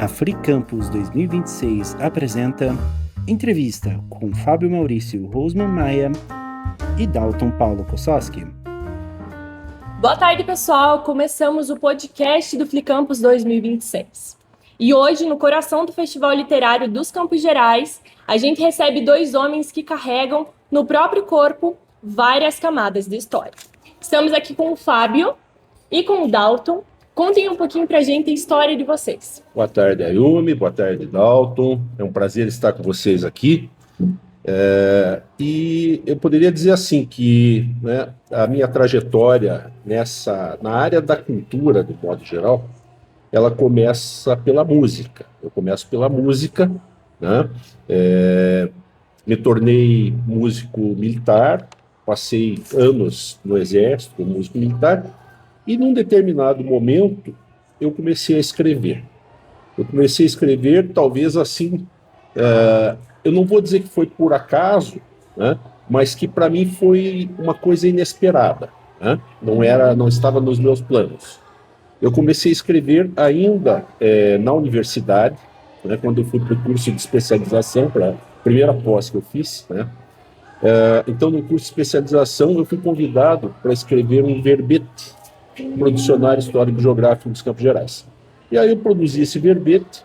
A Free Campus 2026 apresenta entrevista com Fábio Maurício Rosman Maia e Dalton Paulo Kossoski. Boa tarde, pessoal! Começamos o podcast do Free Campus 2026. E hoje, no coração do Festival Literário dos Campos Gerais, a gente recebe dois homens que carregam no próprio corpo várias camadas de história. Estamos aqui com o Fábio e com o Dalton. Contem um pouquinho pra gente a história de vocês. Boa tarde, Ayumi. Boa tarde, Dalton. É um prazer estar com vocês aqui. E eu poderia dizer assim que, né, a minha trajetória na área da cultura, de modo geral, ela começa pela música. Eu começo pela música, né? Me tornei músico militar, passei anos no exército como músico militar, e num determinado momento eu comecei a escrever. Talvez assim, eu não vou dizer que foi por acaso, né, mas que para mim foi uma coisa inesperada, né? Não estava nos meus planos. Eu comecei a escrever ainda na universidade, né, quando eu fui para o curso de especialização, para a primeira pós que eu fiz, né? Então, no curso de especialização, eu fui convidado para escrever um verbete para o Dicionário Histórico-Geográfico dos Campos Gerais. E aí eu produzi esse verbete,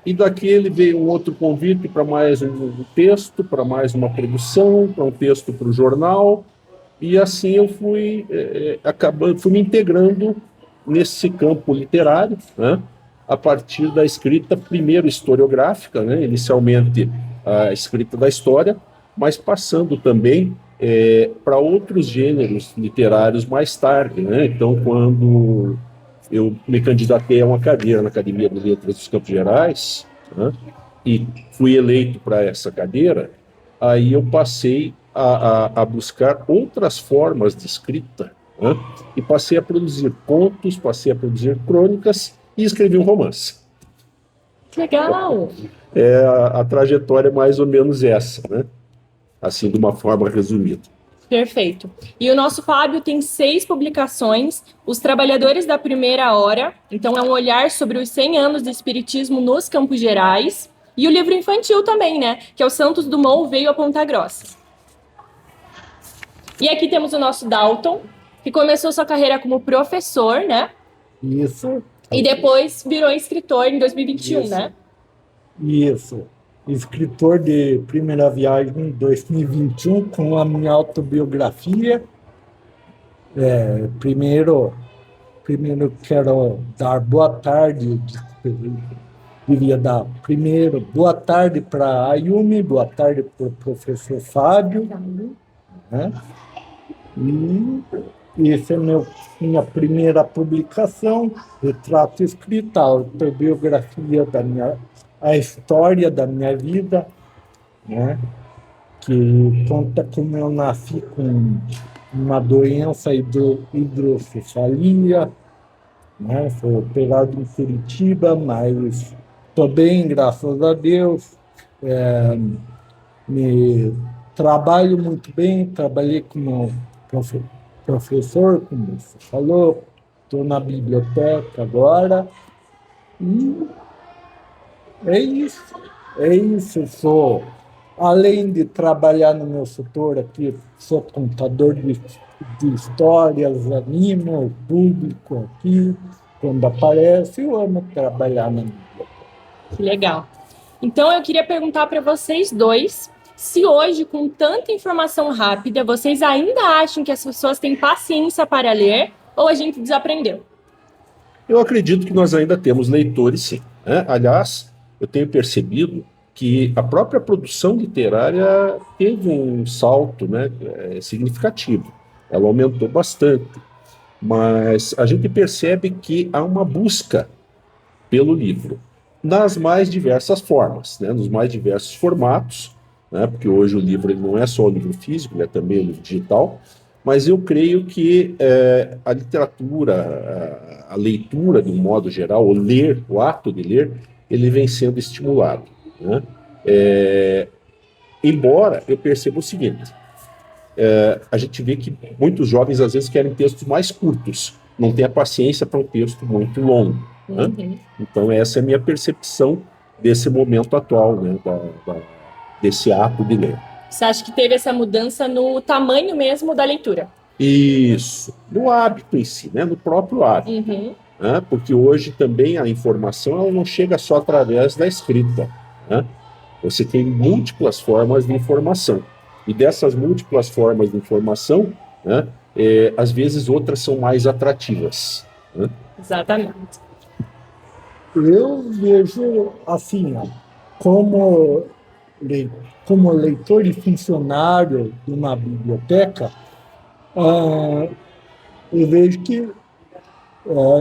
e daquele veio um outro convite para mais um texto, para mais uma produção, para um texto para o jornal, e assim eu fui me integrando nesse campo literário, né, a partir da escrita, primeiro historiográfica, né, inicialmente a escrita da história, mas passando também para outros gêneros literários mais tarde, né? Então, quando eu me candidatei a uma cadeira na Academia de Letras dos Campos Gerais, né, e fui eleito para essa cadeira, aí eu passei a buscar outras formas de escrita, né, e passei a produzir contos, passei a produzir crônicas e escrevi um romance. Legal! A trajetória é mais ou menos essa, né? Assim, de uma forma resumida. Perfeito. E o nosso Fábio tem 6 publicações, Os Trabalhadores da Primeira Hora, então é um olhar sobre os 100 anos de espiritismo nos Campos Gerais, e o livro infantil também, né, que é o Santos Dumont Veio a Ponta Grossa. E aqui temos o nosso Dalton, que começou sua carreira como professor, né? Isso. E depois virou escritor em 2021, Isso. né? Isso. Escritor de Primeira Viagem em 2021, com a minha autobiografia. Primeiro quero dar boa tarde, diria dar primeiro boa tarde para a Ayumi, boa tarde para o professor Fábio, né? E essa é minha primeira publicação, retrato escrito, a autobiografia a história da minha vida, né? Que conta como eu nasci com uma doença hidrocefalia, né? Fui operado em Curitiba, mas estou bem, graças a Deus. Trabalho muito bem, trabalhei como professor, como você falou, estou na biblioteca agora, e é isso. Eu sou, além de trabalhar no meu setor aqui, sou contador de histórias, animo o público aqui, quando aparece, eu amo trabalhar na biblioteca. Que legal. Então, eu queria perguntar para vocês dois, se hoje, com tanta informação rápida, vocês ainda acham que as pessoas têm paciência para ler, ou a gente desaprendeu? Eu acredito que nós ainda temos leitores, sim, né? Aliás, eu tenho percebido que a própria produção literária teve um salto, né, significativo. Ela aumentou bastante. Mas a gente percebe que há uma busca pelo livro, nas mais diversas formas, né, nos mais diversos formatos, né, porque hoje o livro ele não é só o livro físico, ele é também o livro digital, mas eu creio que a literatura, a leitura de um modo geral, o ato de ler, ele vem sendo estimulado, né? Embora eu perceba o seguinte, a gente vê que muitos jovens às vezes querem textos mais curtos, não tem a paciência para um texto muito longo, né? Uhum. Então, essa é a minha percepção desse momento atual, né? Desse ato de ler. Você acha que teve essa mudança no tamanho mesmo da leitura? Isso, no hábito em si, né? No próprio hábito. Uhum. Né? Porque hoje também a informação ela não chega só através da escrita. Né? Você tem múltiplas formas de informação. E dessas múltiplas formas de informação, né, às vezes outras são mais atrativas. Né? Exatamente. Eu vejo assim, ó, como, como leitor e funcionário de uma biblioteca, eu vejo que,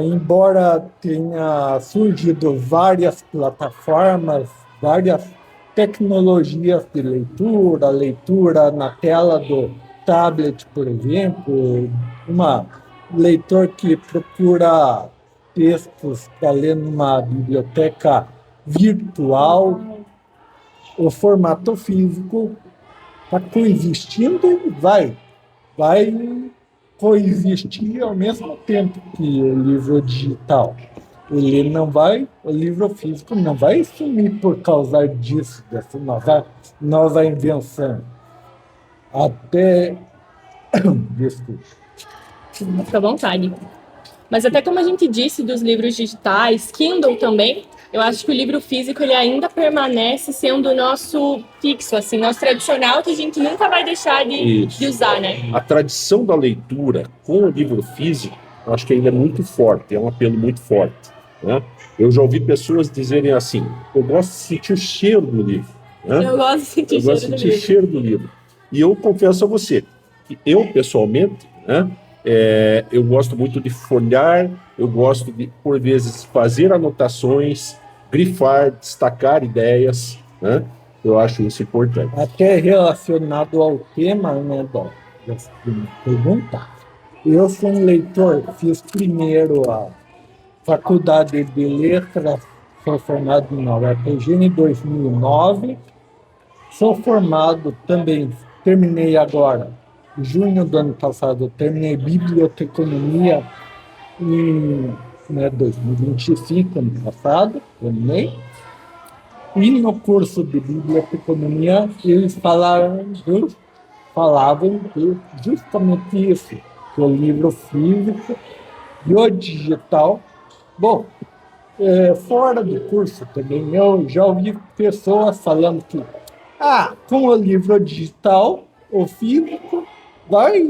embora tenha surgido várias plataformas, várias tecnologias de leitura, leitura na tela do tablet, por exemplo, uma leitor que procura textos para ler numa biblioteca virtual, o formato físico está coexistindo e vai coexistir ao mesmo tempo que o livro digital. Ele não vai, o livro físico não vai sumir por causa disso, dessa nova invenção. Até. Desculpa. Fica à vontade. Mas até como a gente disse dos livros digitais, Kindle também, eu acho que o livro físico ele ainda permanece sendo o nosso fixo, assim, nosso tradicional, que a gente nunca vai deixar de usar, né? A tradição da leitura com o livro físico, eu acho que ainda é muito forte, é um apelo muito forte. Né? Eu já ouvi pessoas dizerem assim, eu gosto de sentir o cheiro do livro. Né? Eu gosto de sentir o cheiro do livro. E eu confesso a você, que eu, pessoalmente, né, eu gosto muito de folhear, eu gosto de, por vezes, fazer anotações, grifar, destacar ideias, né? Eu acho isso importante. Até relacionado ao tema, né, dessa pergunta, eu sou um leitor, fiz primeiro a Faculdade de Letras, sou formado na UFPG em 2009, sou formado também, terminei agora, em junho do ano passado, terminei Biblioteconomia em 2025, ano passado, terminei. E no curso de Biblioteconomia, eles falavam justamente isso, que o livro físico e o digital. Bom, fora do curso também, eu já ouvi pessoas falando que com o livro digital, o físico vai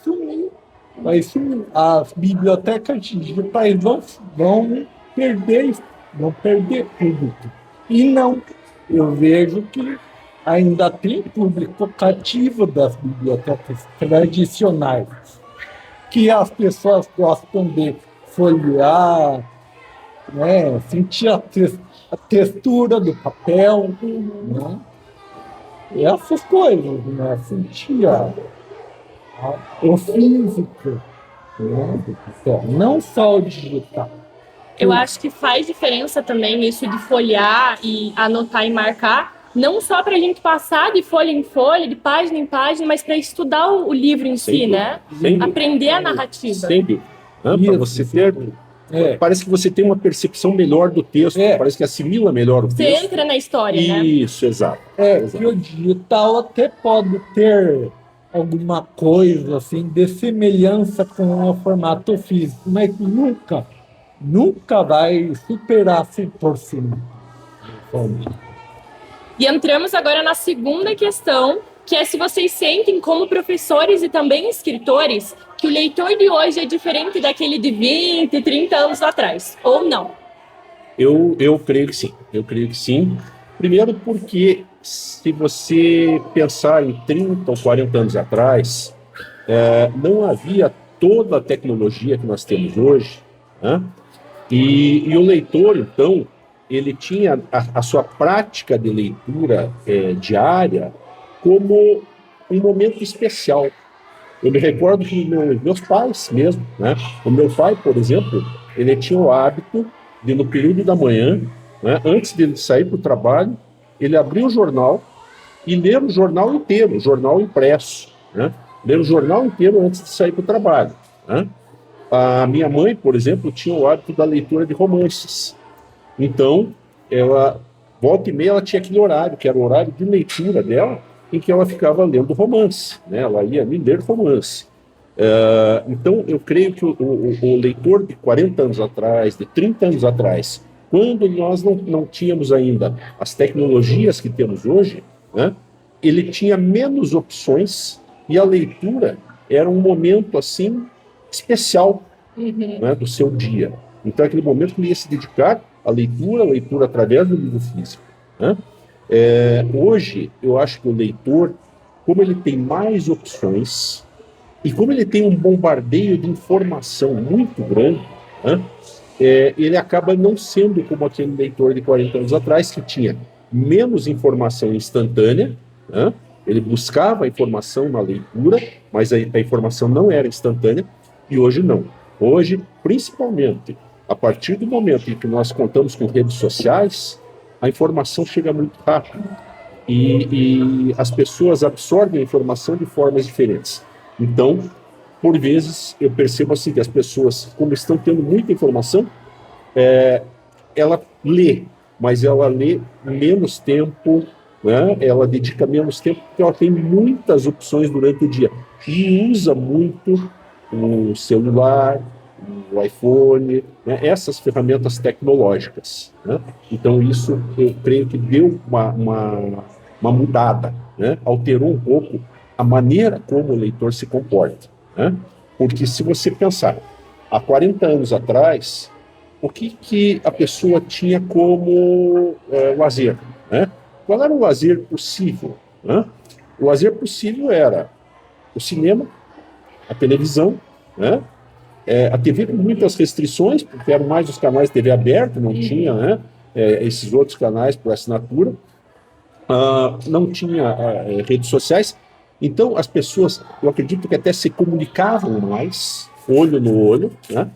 sumir. As bibliotecas digitais vão perder público. E não, eu vejo que ainda tem público cativo das bibliotecas tradicionais, que as pessoas gostam de folhear, né, sentir a textura do papel, né, e essas coisas, né, sentir o físico, né, do papel, não só o digital. Eu acho que faz diferença também isso de folhear e anotar e marcar, não só para a gente passar de folha em folha, de página em página, mas para estudar o livro em si, né? Aprender a narrativa. Sempre. Para você ter... Parece que você tem uma percepção melhor do texto, parece que assimila melhor o texto. Você entra na história, né? Isso, exato. E o digital até pode ter alguma coisa assim de semelhança com o formato físico, mas nunca vai superar 100%. E entramos agora na segunda questão, que é se vocês sentem, como professores e também escritores, que o leitor de hoje é diferente daquele de 20, 30 anos atrás, ou não? Eu creio que sim. Eu creio que sim. Primeiro porque, se você pensar em 30 ou 40 anos atrás, não havia toda a tecnologia que nós temos hoje, né? E o leitor, então, ele tinha a sua prática de leitura diária como um momento especial. Eu me recordo que meus pais mesmo, né? O meu pai, por exemplo, ele tinha o hábito de, no período da manhã, né, antes de sair para o trabalho, ele abrir o jornal e ler o jornal inteiro, o jornal impresso, né? Ler o jornal inteiro antes de sair para o trabalho, né? A minha mãe, por exemplo, tinha o hábito da leitura de romances. Então, ela, volta e meia, ela tinha aquele horário, que era o horário de leitura dela, em que ela ficava lendo romance, né? Ela ia me ler romance. Então, eu creio que o leitor de 40 anos atrás, de 30 anos atrás, quando nós não tínhamos ainda as tecnologias que temos hoje, né, ele tinha menos opções e a leitura era um momento assim especial, né, do seu dia. Então, é aquele momento que ele ia se dedicar à leitura através do livro físico, né? Hoje, eu acho que o leitor, como ele tem mais opções e como ele tem um bombardeio de informação muito grande, né, ele acaba não sendo como aquele leitor de 40 anos atrás, que tinha menos informação instantânea, né? Ele buscava a informação na leitura, mas a informação não era instantânea, e hoje não. Hoje, principalmente, a partir do momento em que nós contamos com redes sociais, a informação chega muito rápido, e as pessoas absorvem a informação de formas diferentes. Então, por vezes, eu percebo assim que as pessoas, como estão tendo muita informação, ela lê, mas ela lê menos tempo, né? Ela dedica menos tempo porque ela tem muitas opções durante o dia e usa muito o celular, o iPhone, né? Essas ferramentas tecnológicas, né? Então isso eu creio que deu uma mudada, né? Alterou um pouco a maneira como o leitor se comporta, né? Porque se você pensar, há 40 anos atrás, o que a pessoa tinha como lazer, né? Qual era o lazer possível, né? O lazer possível era o cinema, a televisão, né? A TV com muitas restrições, porque eram mais os canais de TV aberta, não tinha, né, esses outros canais por assinatura, não tinha redes sociais. Então, as pessoas, eu acredito que até se comunicavam mais, olho no olho, né?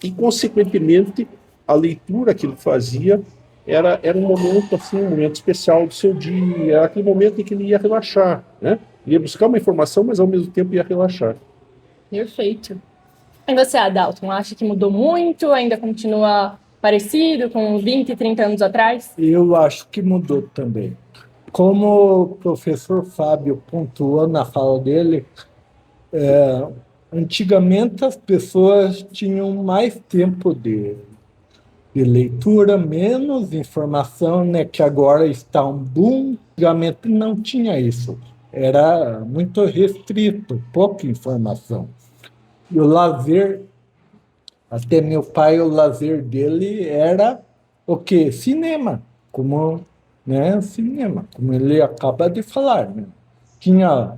E, consequentemente, a leitura que ele fazia era um momento, assim, um momento especial do seu dia, era aquele momento em que ele ia relaxar, né? Ia buscar uma informação, mas, ao mesmo tempo, ia relaxar. Perfeito. E você, Adalton, acha que mudou muito? Ainda continua parecido com 20, 30 anos atrás? Eu acho que mudou também. Como o professor Fábio pontuou na fala dele, antigamente as pessoas tinham mais tempo de leitura, menos informação, né, que agora está um boom. Antigamente não tinha isso. Era muito restrito, pouca informação. E o lazer, até meu pai, o lazer dele era o quê? Cinema, como, né, cinema, como ele acaba de falar, né? Tinha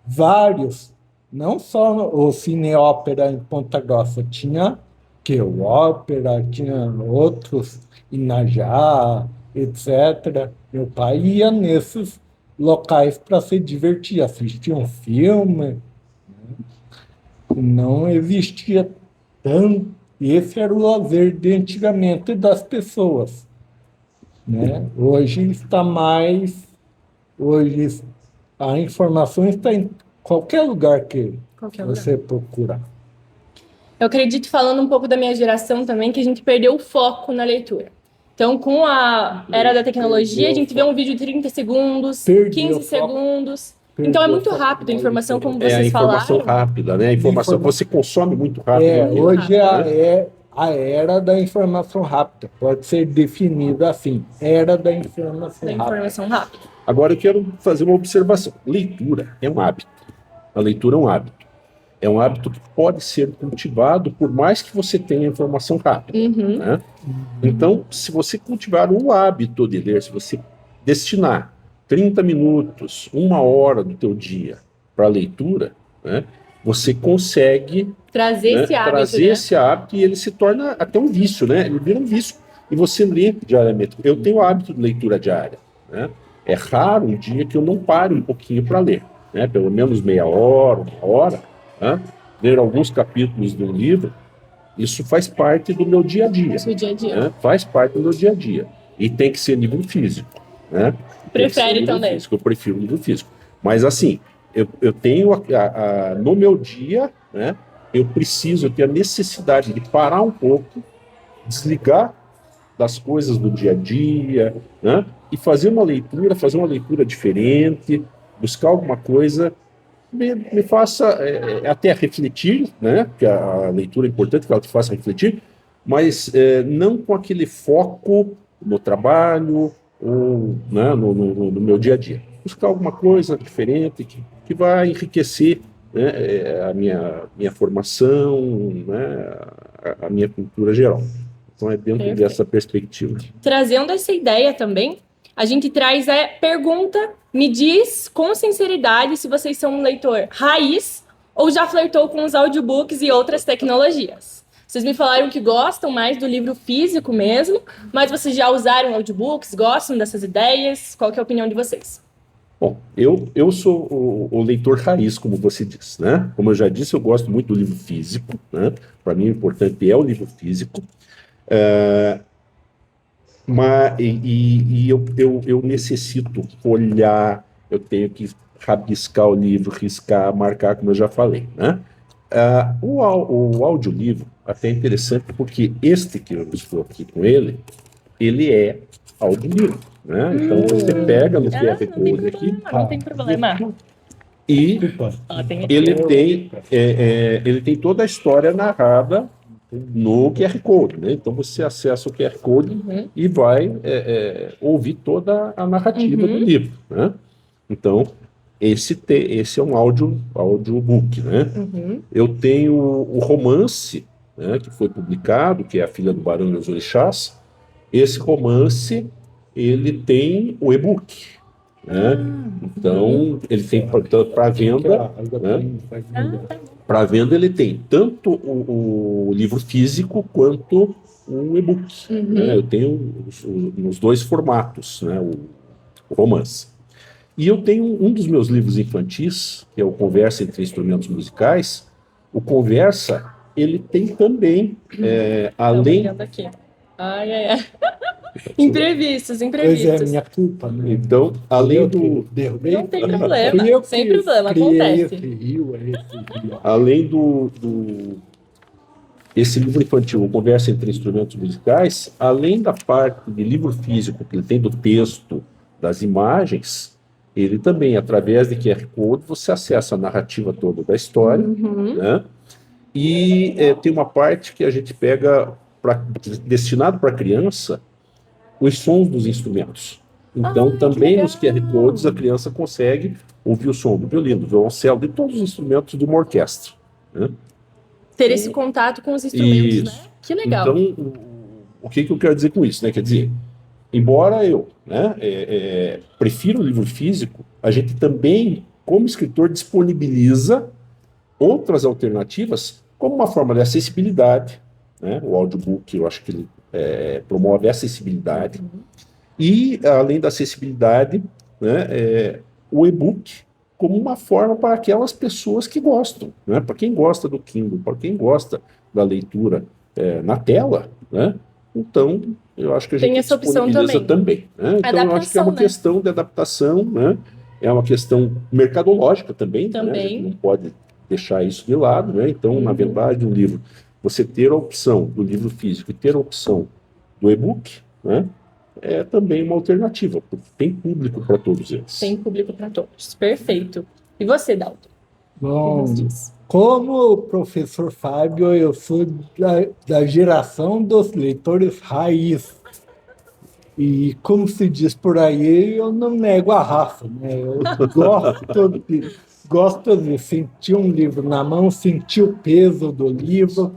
vários, não só o Cine Ópera em Ponta Grossa, tinha que o ópera, tinha outros, Inajá, etc. Meu pai ia nesses locais para se divertir, assistir um filme. Não existia tanto. Esse era o lazer de antigamente das pessoas, né? Hoje está mais. Hoje a informação está em qualquer lugar que você procurar. Eu acredito, falando um pouco da minha geração também, que a gente perdeu o foco na leitura. Então, com a era da tecnologia, a gente vê um vídeo de 30 segundos, 15 segundos. Então, é muito rápido a informação, como vocês falaram. É a informação rápida, né? A informação você consome muito rápido. Hoje é a era da informação rápida. Pode ser definida assim, era da informação rápida. Agora, eu quero fazer uma observação. Leitura é um hábito. A leitura é um hábito. É um hábito que pode ser cultivado por mais que você tenha informação rápida. Né? Então, se você cultivar o hábito de ler, se você destinar 30 minutos, 1 hora do teu dia para a leitura, né, você consegue trazer esse hábito e ele se torna até um vício, né? Ele vira um vício e você lê diariamente. Eu tenho o hábito de leitura diária, né? É raro um dia que eu não pare um pouquinho para ler, né? Pelo menos meia hora, 1 hora, né? Ler alguns capítulos do livro. Isso faz parte do meu dia a dia. Né? Faz parte do meu dia a dia. E tem que ser livro físico, né? Prefere também? Físico. Eu prefiro livro físico. Mas assim, eu tenho no meu dia, né, eu tenho a necessidade de parar um pouco, desligar das coisas do dia a dia, né? E fazer uma leitura diferente, buscar alguma coisa me faça até refletir, né? Porque a leitura é importante que ela te faça refletir, mas não com aquele foco no trabalho ou, né, no meu dia a dia. Buscar alguma coisa diferente que vai enriquecer, né, a minha formação, né, a minha cultura geral. Então é dentro Perfeito. dessa perspectiva. Trazendo essa ideia também, a gente traz pergunta, me diz com sinceridade se vocês são um leitor raiz ou já flertou com os audiobooks e outras tecnologias. Vocês me falaram que gostam mais do livro físico mesmo, mas vocês já usaram audiobooks, gostam dessas ideias? Qual que é a opinião de vocês? Bom, eu sou o leitor raiz, como você diz, né? Como eu já disse, eu gosto muito do livro físico, né? Para mim, o importante é o livro físico. Eu necessito olhar, eu tenho que rabiscar o livro, riscar, marcar, como eu já falei, né? O audiolivro até é interessante porque este que eu estou aqui com ele é audiolivro, né? Então você pega no QR Code aqui Não tem problema. e Tem aqui. ele tem toda a história narrada no QR Code, né? Então você acessa o QR Code e vai ouvir toda a narrativa do livro, né? Então esse é um audiobook, né? Eu tenho o romance, né, que foi publicado, que é A Filha do Barão e os Orixás. Esse romance ele tem o e-book, né? Então ele tem para venda, né? Para venda ele tem tanto o livro físico quanto o e-book, né? Eu tenho nos dois formatos, né? O romance. E eu tenho um dos meus livros infantis, que é o Conversa entre Instrumentos Musicais. O Conversa, ele tem também, além... Aqui. Ai. Imprevistos. Pois é, minha culpa, né? Então, além do... Derrubei? Não tem problema, sem problema, criei acontece. esse rio. Além esse livro infantil, o Conversa entre Instrumentos Musicais, além da parte de livro físico, que ele tem do texto, das imagens, ele também, através de QR Code, você acessa a narrativa toda da história, né? E tem uma parte que a gente pega, destinado para criança, os sons dos instrumentos. Então, também nos QR Codes, a criança consegue ouvir o som do violino, do violoncelo, de todos os instrumentos de uma orquestra, né? Ter esse contato com os instrumentos, né? Que legal. Então, o que eu quero dizer com isso, né? Quer dizer, embora eu, né, prefiro o livro físico, a gente também, como escritor, disponibiliza outras alternativas como uma forma de acessibilidade, né? O audiobook, eu acho que ele promove a acessibilidade. E, além da acessibilidade, né, o e-book como uma forma para aquelas pessoas que gostam, né? Para quem gosta do Kindle, para quem gosta da leitura na tela, né? Então, eu acho que a gente tem essa opção disponibiliza também, né? Então, eu acho que é uma questão de adaptação, né? É uma questão mercadológica também. Né? A gente não pode deixar isso de lado, né? Então, na verdade, um livro, você ter a opção do livro físico e ter a opção do e-book, né? É também uma alternativa, porque tem público para todos eles. Tem público para todos, perfeito. E você, Dalton? Bom, como o professor Fábio, eu sou da geração dos leitores raiz. E, como se diz por aí, eu não nego a raça, né? Eu gosto de sentir um livro na mão, sentir o peso do livro.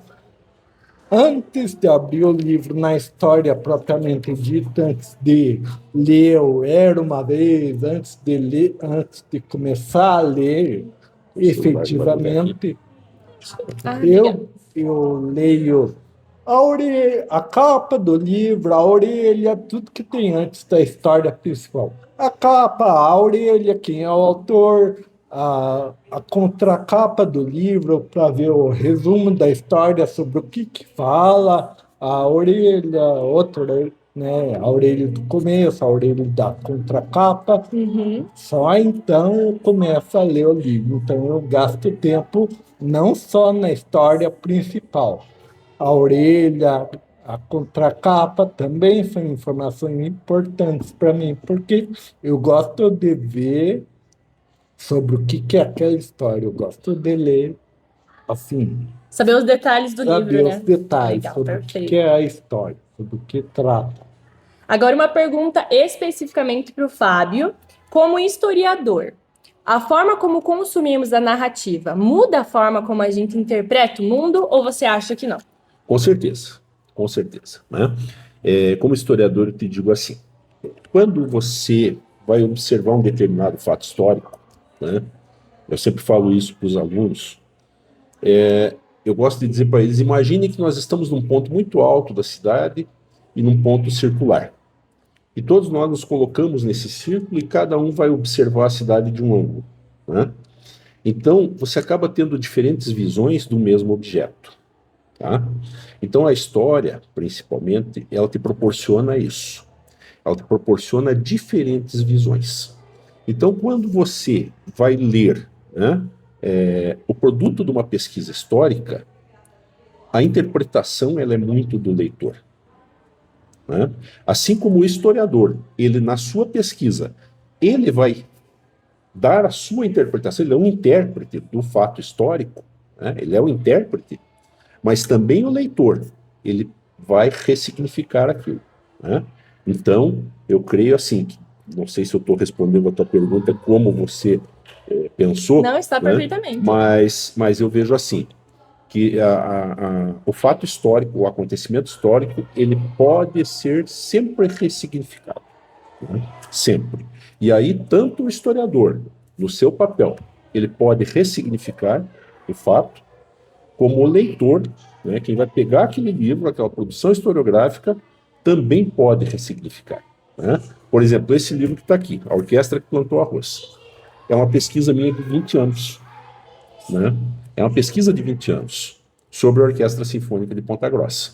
Antes de abrir o livro na história propriamente dita, antes de ler o Era Uma Vez, antes de começar a ler, efetivamente, eu leio a capa do livro, a orelha, tudo que tem antes da história principal. A capa, a orelha, quem é o autor, a contracapa do livro para ver o resumo da história sobre o que fala, a orelha, outra né? A orelha do começo, a orelha da contracapa. Uhum. Só então eu começo a ler o livro. Então eu gasto tempo não só na história principal. A orelha, a contracapa também são informações importantes para mim, porque eu gosto de ver sobre o que é aquela história. Eu gosto de ler, assim, Saber os detalhes do livro, saber os né? detalhes Legal, sobre o que perfeito. é a história, sobre o que trata. Agora, uma pergunta especificamente para o Fábio. Como historiador, a forma como consumimos a narrativa muda a forma como a gente interpreta o mundo ou você acha que não? Com certeza, né? Como historiador, eu te digo assim, quando você vai observar um determinado fato histórico, né? Eu sempre falo isso para os alunos, eu gosto de dizer para eles, imagine que nós estamos num ponto muito alto da cidade e num ponto circular. E todos nós nos colocamos nesse círculo e cada um vai observar a cidade de um ângulo, né? Então, você acaba tendo diferentes visões do mesmo objeto, tá? Então, a história, principalmente, ela te proporciona isso. Ela te proporciona diferentes visões. Então, quando você vai ler, né, o produto de uma pesquisa histórica, a interpretação ela é muito do leitor, né? Assim como o historiador, ele na sua pesquisa, ele vai dar a sua interpretação, ele é um intérprete do fato histórico, né? Ele é o intérprete, mas também o leitor, ele vai ressignificar aquilo, né? Então, eu creio assim, não sei se eu estou respondendo a tua pergunta como você pensou, Não, está né? perfeitamente. Mas eu vejo assim, que o fato histórico, o acontecimento histórico, ele pode ser sempre ressignificado, né? Sempre. E aí, tanto o historiador, no seu papel, ele pode ressignificar o fato, como o leitor, né, quem vai pegar aquele livro, aquela produção historiográfica, também pode ressignificar, né? Por exemplo, esse livro que está aqui, A Orquestra que Plantou Arroz, é uma pesquisa minha de 20 anos, né? É uma pesquisa de 20 anos sobre a Orquestra Sinfônica de Ponta Grossa.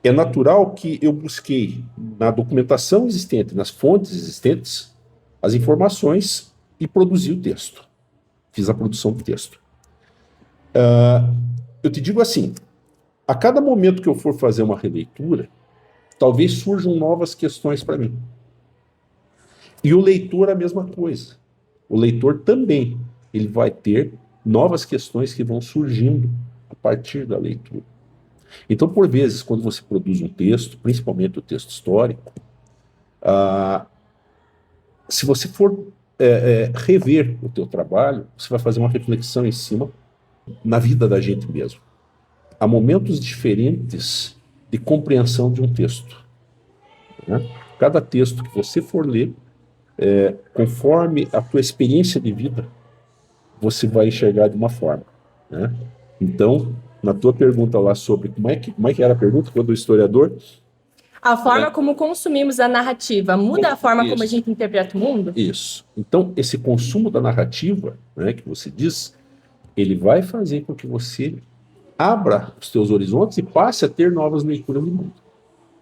É natural que eu busquei na documentação existente, nas fontes existentes, as informações e produzi o texto. Fiz a produção do texto. Eu te digo assim, a cada momento que eu for fazer uma releitura, talvez surjam novas questões para mim. E o leitor a mesma coisa. O leitor também, ele vai ter novas questões que vão surgindo a partir da leitura. Então, por vezes, quando você produz um texto, principalmente o texto histórico, se você for rever o teu trabalho, você vai fazer uma reflexão em cima na vida da gente mesmo. Há momentos diferentes de compreensão de um texto, né? Cada texto que você for ler, conforme a tua experiência de vida, você vai enxergar de uma forma, né? Então, na tua pergunta lá sobre como é que era a pergunta quando o historiador... A forma como consumimos a narrativa muda a forma como a Isso. gente interpreta o mundo? Isso. Então, esse consumo da narrativa, né, que você diz, ele vai fazer com que você abra os teus horizontes e passe a ter novas leituras do mundo.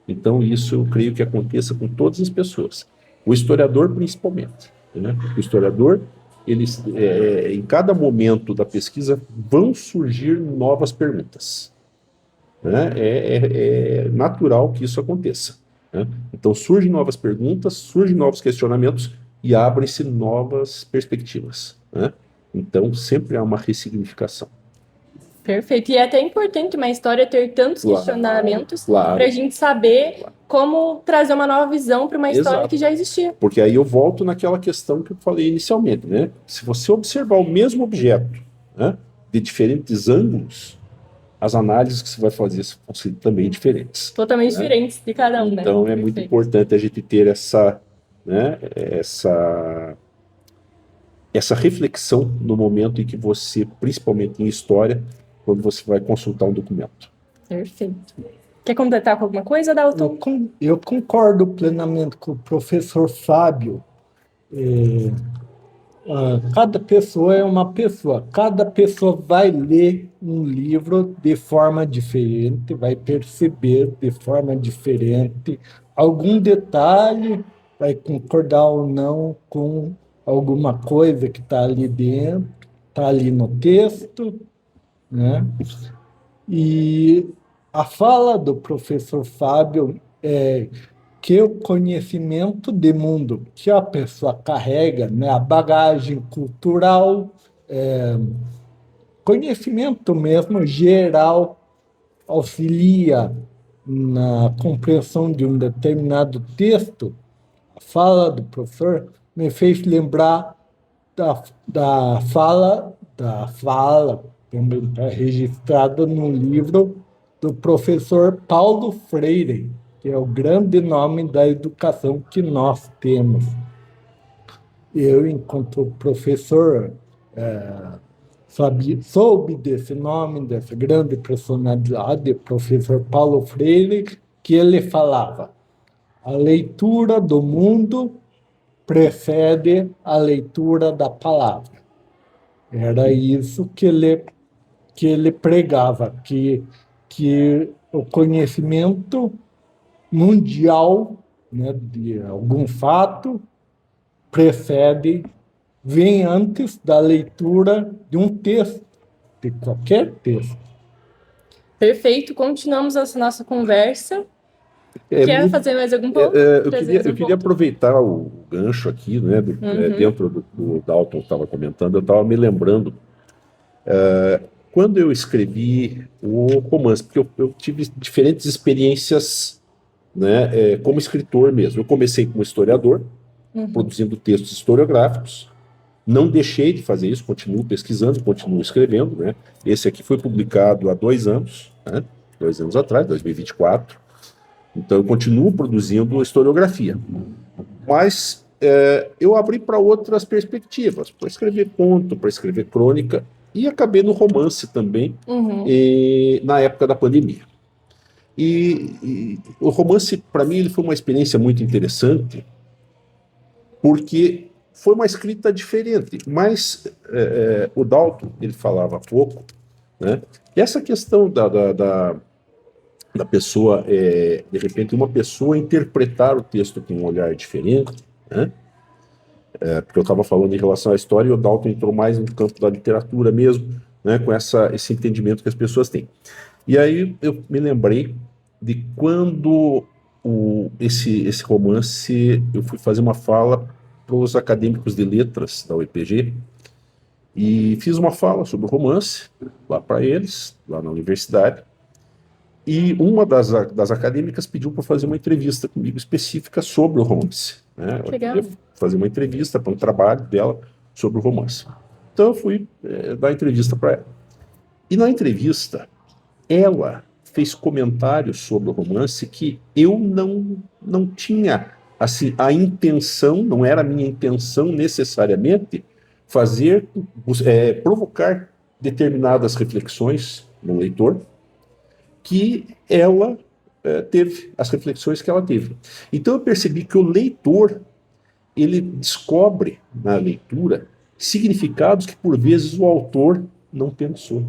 Então, isso eu creio que aconteça com todas as pessoas. O historiador, principalmente, né? O historiador, em cada momento da pesquisa, vão surgir novas perguntas, né? É natural que isso aconteça, né? Então, surgem novas perguntas, surgem novos questionamentos e abrem-se novas perspectivas, né? Então, sempre há uma ressignificação. Perfeito. E é até importante uma história ter tantos questionamentos para a gente saber como trazer uma nova visão para uma história que já existia. Porque aí eu volto naquela questão que eu falei inicialmente, né? Se você observar o mesmo objeto, né, de diferentes ângulos, as análises que você vai fazer vão ser também diferentes. Totalmente diferentes de cada um, né? Então é muito importante a gente ter essa reflexão no momento em que você, principalmente em história, quando você vai consultar um documento. Perfeito. Quer completar com alguma coisa, Dalton? Eu concordo plenamente com o professor Fábio. Cada pessoa é uma pessoa. Cada pessoa vai ler um livro de forma diferente, vai perceber de forma diferente algum detalhe, vai concordar ou não com alguma coisa que está ali dentro, está ali no texto, né? E a fala do professor Fábio é que o conhecimento de mundo que a pessoa carrega, né, a bagagem cultural, conhecimento mesmo geral, auxilia na compreensão de um determinado texto. A fala do professor me fez lembrar da fala, também está registrada no livro do professor Paulo Freire, que é o grande nome da educação que nós temos. Eu, enquanto professor, soube desse nome, dessa grande personalidade, professor Paulo Freire, que ele falava: a leitura do mundo precede a leitura da palavra. Era isso que ele pregava, que o conhecimento mundial, né, de algum fato vem antes da leitura de um texto, de qualquer texto. Perfeito, continuamos essa nossa conversa. Quer fazer mais algum ponto? Eu queria aproveitar o gancho aqui, né, dentro do Dalton que estava comentando, eu estava me lembrando quando eu escrevi o romance, porque eu tive diferentes experiências, né, como escritor mesmo. Eu comecei como historiador, produzindo textos historiográficos, não deixei de fazer isso, continuo pesquisando, continuo escrevendo, né? Esse aqui foi publicado há 2 anos, né, 2 anos atrás, 2024. Então, eu continuo produzindo historiografia. Mas eu abri para outras perspectivas, para escrever conto, para escrever crônica, e acabei no romance também, na época da pandemia. E o romance, para mim, ele foi uma experiência muito interessante, porque foi uma escrita diferente. Mas o Dalton, ele falava há pouco, né, e essa questão da pessoa, de repente, uma pessoa interpretar o texto com um olhar diferente, né? Porque eu estava falando em relação à história e o Dalton entrou mais no campo da literatura mesmo, né, com esse entendimento que as pessoas têm. E aí eu me lembrei de quando esse romance, eu fui fazer uma fala para os acadêmicos de letras da UEPG, e fiz uma fala sobre o romance lá para eles, lá na universidade. E uma das acadêmicas pediu para fazer uma entrevista comigo específica sobre o romance, né? Ela queria fazer uma entrevista para um trabalho dela sobre o romance. Então eu fui dar entrevista para ela. E na entrevista, ela fez comentários sobre o romance que eu não tinha assim, a intenção, não era a minha intenção necessariamente provocar determinadas reflexões no leitor, que ela teve, as reflexões que ela teve. Então eu percebi que o leitor, ele descobre na leitura significados que por vezes o autor não pensou.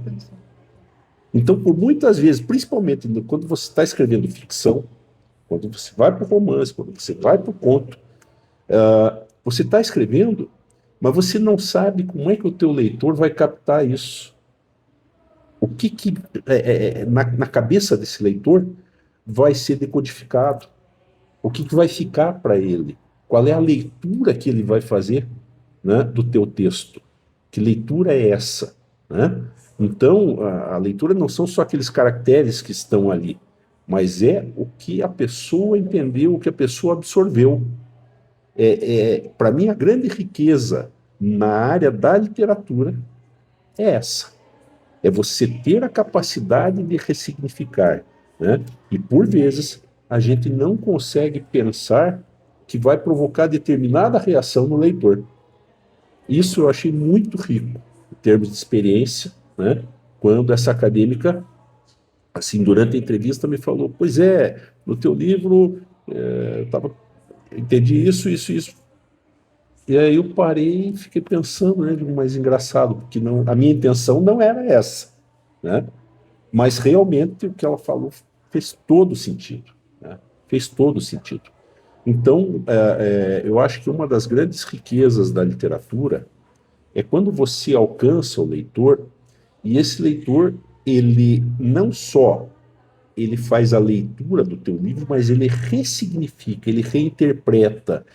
Então, por muitas vezes, principalmente quando você está escrevendo ficção, quando você vai para o romance, quando você vai para o conto, você está escrevendo, mas você não sabe como é que o teu leitor vai captar isso. O que na cabeça desse leitor vai ser decodificado? O que vai ficar para ele? Qual é a leitura que ele vai fazer, né, do teu texto? Que leitura é essa? Né? Então, a leitura não são só aqueles caracteres que estão ali, mas é o que a pessoa entendeu, o que a pessoa absorveu. Para mim, a grande riqueza na área da literatura é essa. É você ter a capacidade de ressignificar, né? E, por vezes, a gente não consegue pensar que vai provocar determinada reação no leitor. Isso eu achei muito rico, em termos de experiência, né? Quando essa acadêmica, assim, durante a entrevista, me falou: pois no teu livro, entendi isso. E aí eu parei e fiquei pensando, né, digo, mas engraçado, porque não, a minha intenção não era essa, né? Mas realmente o que ela falou fez todo sentido, né? Fez todo sentido. Então, eu acho que uma das grandes riquezas da literatura é quando você alcança o leitor e esse leitor, ele não só ele faz a leitura do teu livro, mas ele ressignifica, ele reinterpreta,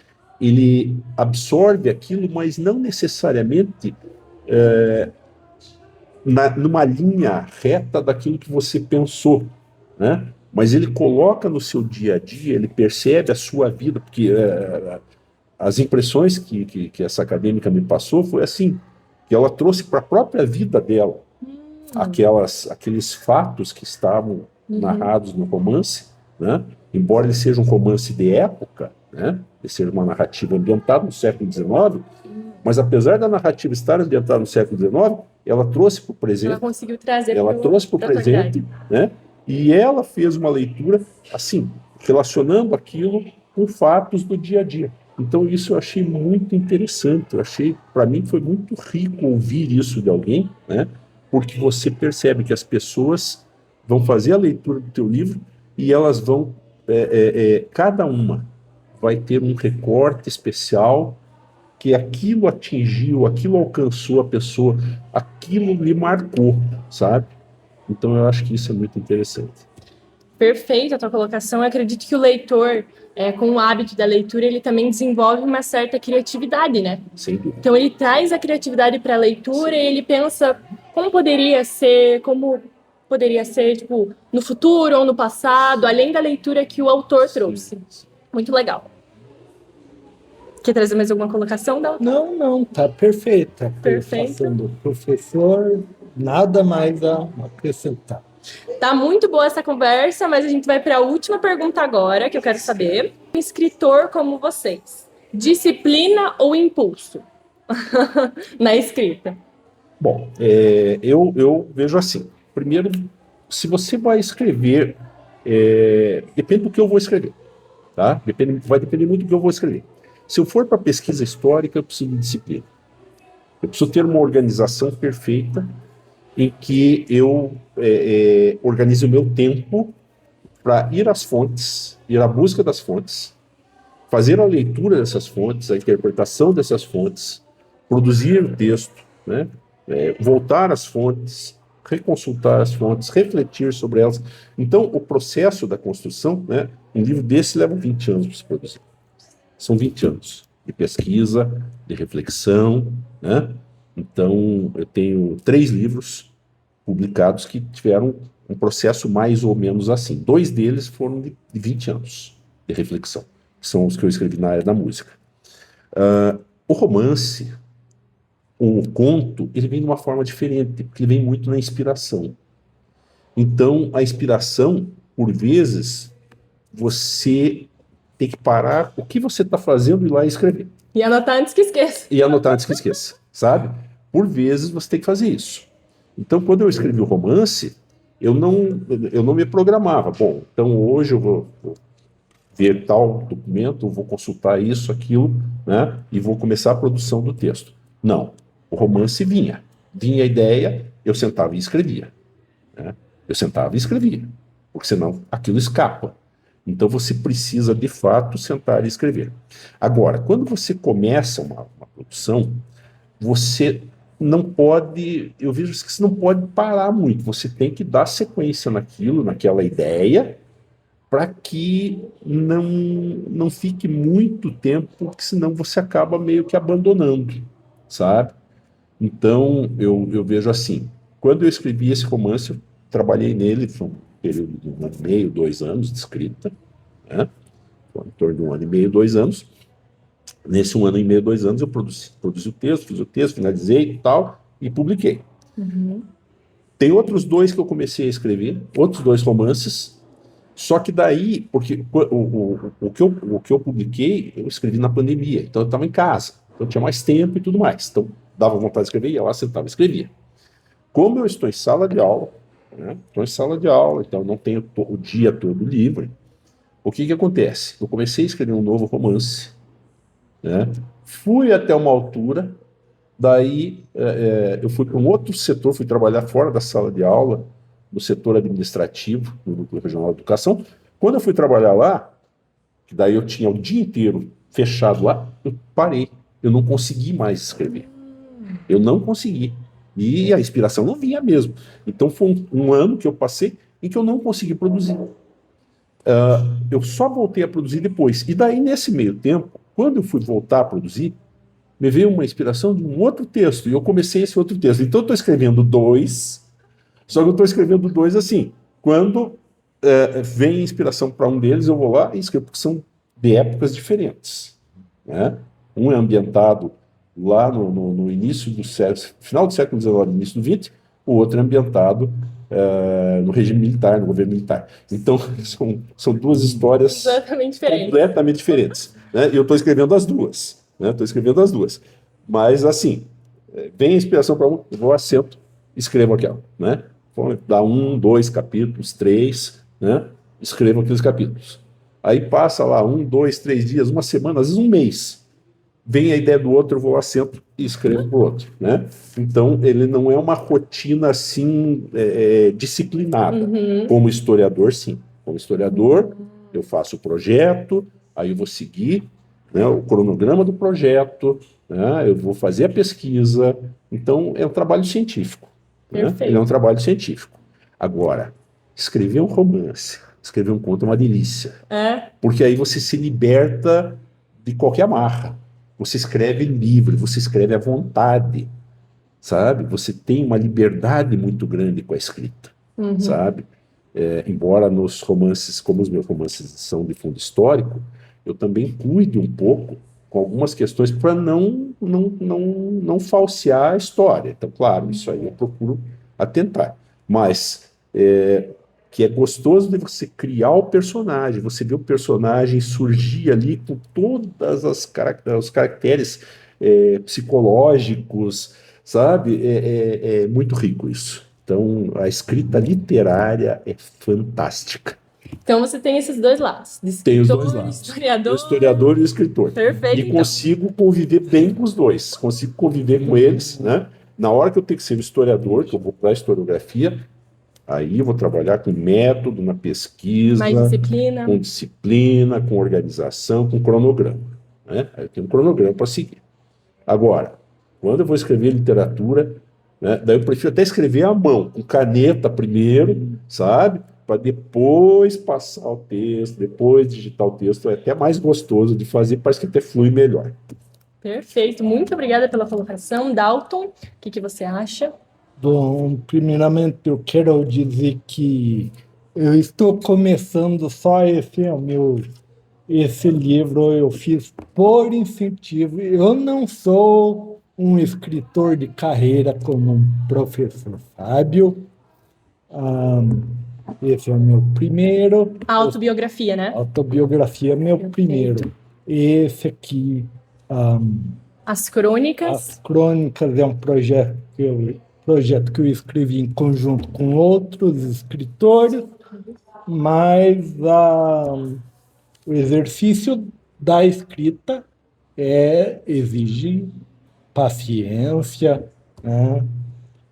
ele absorve aquilo, mas não necessariamente numa linha reta daquilo que você pensou, né? Mas ele coloca no seu dia a dia, ele percebe a sua vida, porque as impressões que essa acadêmica me passou foi assim, que ela trouxe para a própria vida dela aqueles fatos que estavam narrados no romance, né? Embora ele seja um romance de época, né? Ele seja uma narrativa ambientada no século XIX, mas apesar da narrativa estar ambientada no século XIX, ela trouxe para o presente. Ela conseguiu trazer Ela trouxe para o presente, né? E ela fez uma leitura assim, relacionando aquilo com fatos do dia a dia. Então isso eu achei muito interessante. Eu achei, para mim, foi muito rico ouvir isso de alguém, né? Porque você percebe que as pessoas vão fazer a leitura do teu livro e elas vão, cada uma vai ter um recorte especial que aquilo atingiu, aquilo alcançou a pessoa, aquilo lhe marcou, sabe? Então eu acho que isso é muito interessante. Perfeita a tua colocação. Eu acredito que o leitor, com o hábito da leitura, ele também desenvolve uma certa criatividade, né? Sem dúvida. Então ele traz a criatividade para a leitura e ele pensa como poderia ser, tipo, no futuro ou no passado, além da leitura que o autor trouxe. Muito legal. Quer trazer mais alguma colocação, Dalton? Não, tá perfeita. Perfeito. Do professor, nada mais a acrescentar. Tá muito boa essa conversa, mas a gente vai para a última pergunta agora, que eu quero saber. Um escritor como vocês, disciplina ou impulso na escrita? Bom, eu vejo assim. Primeiro, se você vai escrever, depende do que eu vou escrever, tá? Vai depender muito do que eu vou escrever. Se eu for para pesquisa histórica, eu preciso de disciplina. Eu preciso ter uma organização perfeita em que eu organize o meu tempo para ir às fontes, ir à busca das fontes, fazer a leitura dessas fontes, a interpretação dessas fontes, produzir o texto, né? Voltar às fontes, reconsultar as fontes, refletir sobre elas. Então, o processo da construção, né? Um livro desse leva 20 anos para se produzir. São 20 anos de pesquisa, de reflexão, né? Então, eu tenho 3 livros publicados que tiveram um processo mais ou menos assim. 2 deles foram de 20 anos de reflexão, que são os que eu escrevi na área da música. O romance, o conto, ele vem de uma forma diferente, porque ele vem muito na inspiração. Então, a inspiração, por vezes, você tem que parar o que você está fazendo e ir lá e escrever. E anotar antes que esqueça. E anotar antes que esqueça, sabe? Por vezes você tem que fazer isso. Então, quando eu escrevi o romance, eu não me programava. Bom, então hoje eu vou ver tal documento, vou consultar isso, aquilo, né? E vou começar a produção do texto. Não. O romance vinha. Vinha a ideia, eu sentava e escrevia. Né? Eu sentava e escrevia. Porque senão aquilo escapa. Então você precisa, de fato, sentar e escrever. Agora, quando você começa uma produção, você não pode, eu vejo que você não pode parar muito, você tem que dar sequência naquilo, naquela ideia, para que não fique muito tempo, porque senão você acaba meio que abandonando, sabe? Então, eu vejo assim, quando eu escrevi esse romance, eu trabalhei nele, foi um período de 1 ano e meio, 2 anos de escrita, né? Foi em torno de 1 ano e meio, 2 anos. Nesse 1 ano e meio, 2 anos, eu produzi o texto, fiz o texto, finalizei e tal, e publiquei. Uhum. Tem outros 2 que eu comecei a escrever, outros 2 romances, só que daí, porque o que eu publiquei, eu escrevi na pandemia, então eu estava em casa, então eu tinha mais tempo e tudo mais, então dava vontade de escrever, ia lá, sentava e escrevia. Como eu estou em sala de aula, né? Estou em sala de aula, então não tenho o dia todo livre, o que acontece? Eu comecei a escrever um novo romance, né? Fui até uma altura, daí eu fui para um outro setor, fui trabalhar fora da sala de aula, no setor administrativo, no Núcleo Regional de Educação. Quando eu fui trabalhar lá, que daí eu tinha o dia inteiro fechado lá, eu parei. Eu não consegui mais escrever. Eu não consegui. E a inspiração não vinha mesmo. Então foi um ano que eu passei em que eu não consegui produzir. Eu só voltei a produzir depois. E daí, nesse meio tempo, quando eu fui voltar a produzir, me veio uma inspiração de um outro texto. E eu comecei esse outro texto. Então eu estou escrevendo dois, só que eu estou escrevendo dois assim. Quando vem inspiração para um deles, eu vou lá e escrevo, porque são de épocas diferentes, né? Um é ambientado lá no início do século, final do século XIX, início do XX, o outro é ambientado no regime militar, no governo militar. Então, são duas histórias completamente diferentes, né? E eu estou escrevendo as duas, né? Estou escrevendo as duas. Mas, assim, vem a inspiração para um, eu vou assento, escrevo aquela, né? Dá 1, 2 capítulos, 3, né? Escrevo aqueles capítulos. Aí passa lá 1, 2, 3 dias, uma semana, às vezes um mês. Vem a ideia do outro, eu vou assento e escrevo para o outro, né? Então, ele não é uma rotina, assim, disciplinada. Como historiador, sim. Como historiador, eu faço o projeto, aí eu vou seguir, né, o cronograma do projeto, né? Eu vou fazer a pesquisa. Então, é um trabalho científico. Né? Ele é um trabalho científico. Agora, escrever um romance, escrever um conto é uma delícia. Porque aí você se liberta de qualquer amarra. Você escreve livre, você escreve à vontade, sabe? Você tem uma liberdade muito grande com a escrita, sabe? Embora nos romances, como os meus romances são de fundo histórico, eu também cuido um pouco com algumas questões para não falsear a história. Então, claro, isso aí eu procuro atentar. Mas que é gostoso de você criar o personagem, você vê o personagem surgir ali com todas os caracteres psicológicos, sabe? É muito rico isso. Então, a escrita literária é fantástica. Então você tem esses dois lados. Tem os dois lados. Historiador. O historiador e o escritor. Perfeito. E consigo conviver bem com os dois. Consigo conviver com eles, né? Na hora que eu tenho que ser um historiador, que eu vou para a historiografia, aí eu vou trabalhar com método, na pesquisa, com disciplina, com organização, com cronograma, né? Aí eu tenho um cronograma para seguir. Agora, quando eu vou escrever literatura, né, daí eu prefiro até escrever à mão, com caneta primeiro, sabe? Para depois passar o texto, depois digitar o texto. É até mais gostoso de fazer, parece que até flui melhor. Perfeito, muito obrigada pela colocação. Dalton, o que você acha? Bom, primeiramente eu quero dizer que eu estou começando só esse livro, eu fiz por incentivo. Eu não sou um escritor de carreira como um professor Fábio. Esse é o meu primeiro. A autobiografia, né? Autobiografia é meu primeiro. Esse aqui. As Crônicas. As Crônicas é um projeto que eu escrevi em conjunto com outros escritores, mas o exercício da escrita exige paciência, né?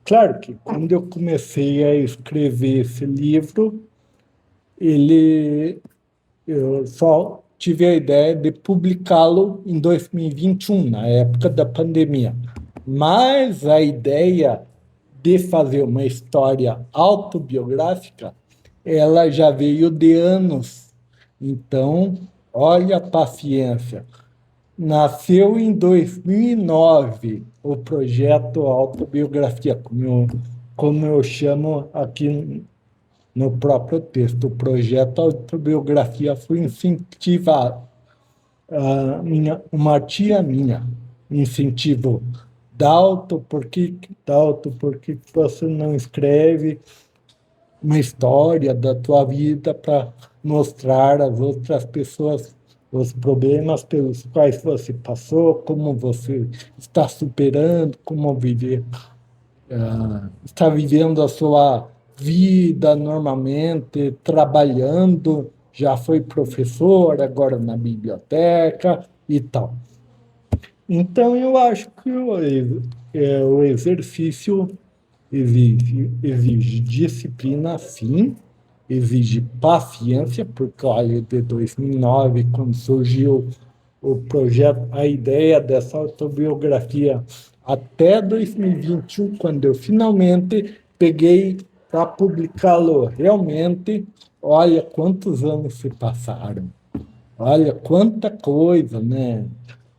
Claro que quando eu comecei a escrever esse livro, eu só tive a ideia de publicá-lo em 2021, na época da pandemia. Mas a ideia de fazer uma história autobiográfica, ela já veio de anos. Então, olha a paciência. Nasceu em 2009 o projeto Autobiografia, como eu chamo aqui no próprio texto. O projeto Autobiografia foi incentivado. Uma tia minha incentivou. Dalton, por que você não escreve uma história da tua vida para mostrar às outras pessoas os problemas pelos quais você passou, como você está superando, como está vivendo a sua vida normalmente, trabalhando, já foi professor, agora na biblioteca e tal. Então, eu acho que o exercício exige disciplina, sim, exige paciência, porque, olha, de 2009, quando surgiu o projeto, a ideia dessa autobiografia, até 2021, quando eu finalmente peguei para publicá-lo, realmente, olha quantos anos se passaram. Olha quanta coisa, né?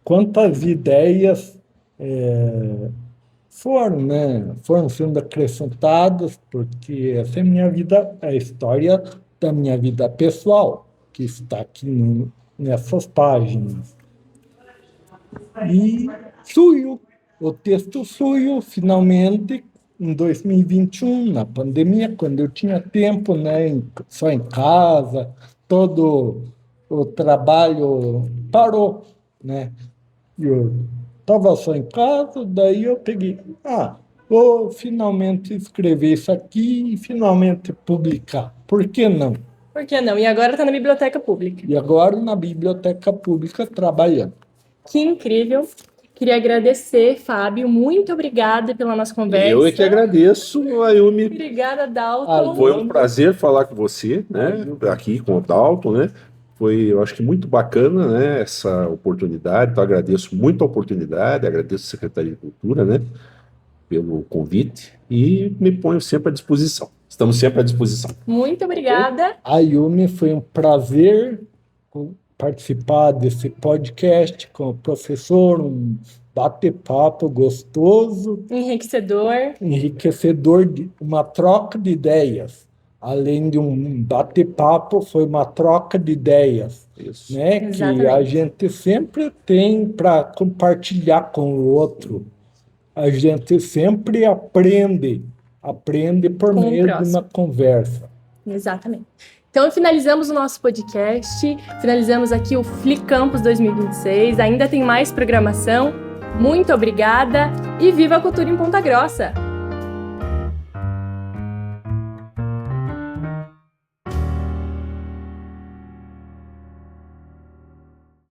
Quantas ideias foram, né? Foram sendo acrescentadas, porque essa é a minha vida, a história da minha vida pessoal, que está aqui nessas páginas. E surgiu, o texto surgiu finalmente em 2021, na pandemia, quando eu tinha tempo, né, só em casa, todo o trabalho parou, né? Eu estava só em casa, daí eu peguei, vou finalmente escrever isso aqui e finalmente publicar. Por que não? Por que não? E agora está na biblioteca pública. E agora na biblioteca pública trabalhando. Que incrível. Queria agradecer, Fábio. Muito obrigada pela nossa conversa. Eu é que agradeço, Ayumi. Obrigada, Dalton. Foi um prazer falar com você, né? Aqui com o Dalton, né? Foi, eu acho que muito bacana, né? Essa oportunidade. Então, agradeço muito a oportunidade, agradeço a Secretaria de Cultura, né? Pelo convite e me ponho sempre à disposição. Estamos sempre à disposição. Muito obrigada. Ayumi, foi um prazer participar desse podcast com o professor, um bate-papo gostoso, enriquecedor, uma troca de ideias. Além de um bate-papo, foi uma troca de ideias, Isso. né? Que a gente sempre tem para compartilhar com o outro. A gente sempre aprende por meio de uma conversa. Exatamente. Então, finalizamos o nosso podcast, finalizamos aqui o Flicampus 2026, ainda tem mais programação. Muito obrigada e viva a cultura em Ponta Grossa!